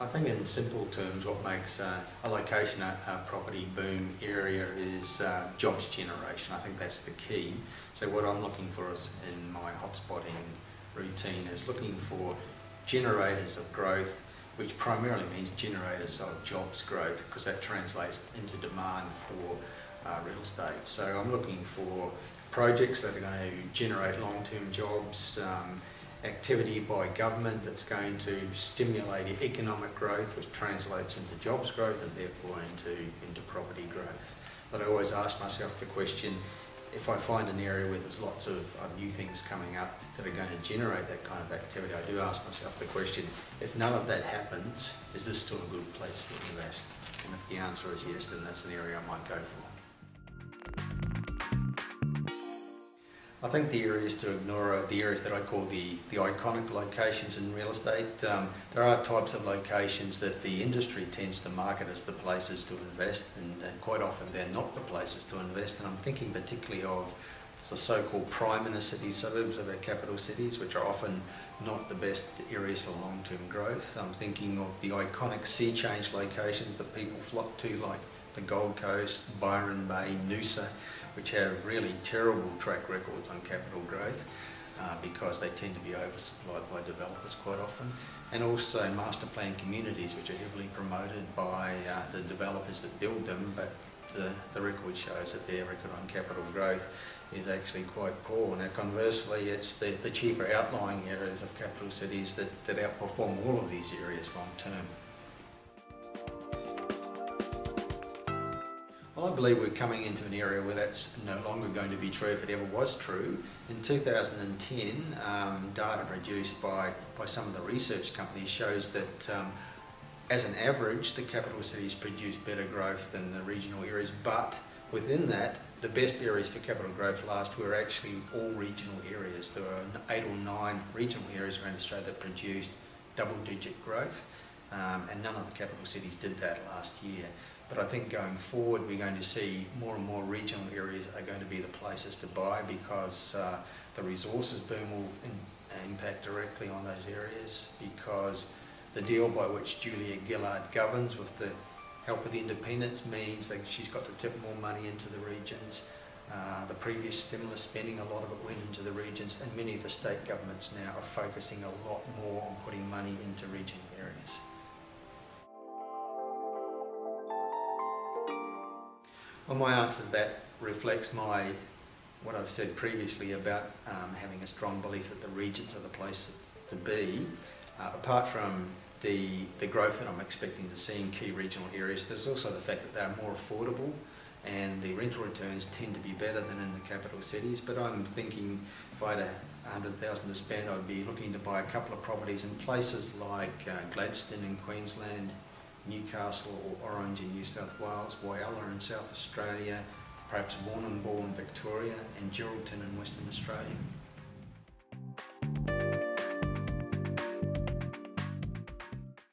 I think in simple terms what makes a location a property boom area is jobs generation. I think that's the key. So what I'm looking for is in my hotspotting routine is looking for generators of growth, which primarily means generators of jobs growth, because that translates into demand for real estate. So I'm looking for projects that are going to generate long-term jobs, activity by government that's going to stimulate economic growth, which translates into jobs growth and therefore into property growth. But I always ask myself the question, if I find an area where there's lots of new things coming up that are going to generate that kind of activity, I do ask myself the question, if none of that happens, is this still a good place to invest? And if the answer is yes, then that's an area I might go for. I think the areas to ignore are the areas that I call the iconic locations in real estate. There are types of locations that the industry tends to market as the places to invest, and quite often they're not the places to invest. And I'm thinking particularly of the so-called prime inner city suburbs of our capital cities, which are often not the best areas for long-term growth. I'm thinking of the iconic sea change locations that people flock to, like the Gold Coast, Byron Bay, Noosa, which have really terrible track records on capital growth because they tend to be oversupplied by developers quite often, and also master plan communities, which are heavily promoted by the developers that build them, but the record shows that their record on capital growth is actually quite poor. Now conversely, it's the cheaper outlying areas of capital cities that outperform all of these areas long term. Well, I believe we're coming into an area where that's no longer going to be true if it ever was true. In 2010, data produced by some of the research companies shows that as an average, the capital cities produce better growth than the regional areas, but within that, the best areas for capital growth last were actually all regional areas. There were 8 or 9 regional areas around Australia that produced double-digit growth, and none of the capital cities did that last year. But I think going forward we're going to see more and more regional areas are going to be the places to buy, because the resources boom will impact directly on those areas, because the deal by which Julia Gillard governs with the help of the independents means that she's got to tip more money into the regions. The previous stimulus spending, a lot of it went into the regions, and many of the state governments now are focusing a lot more on putting money into regional areas. Well, my answer to that reflects what I've said previously about having a strong belief that the regions are the place to be. Apart from the growth that I'm expecting to see in key regional areas, there's also the fact that they're more affordable and the rental returns tend to be better than in the capital cities. But I'm thinking if I had $100,000 to spend, I'd be looking to buy a couple of properties in places like Gladstone in Queensland, Newcastle or Orange in New South Wales, Whyalla in South Australia, perhaps Warrnambool in Victoria, and Geraldton in Western Australia.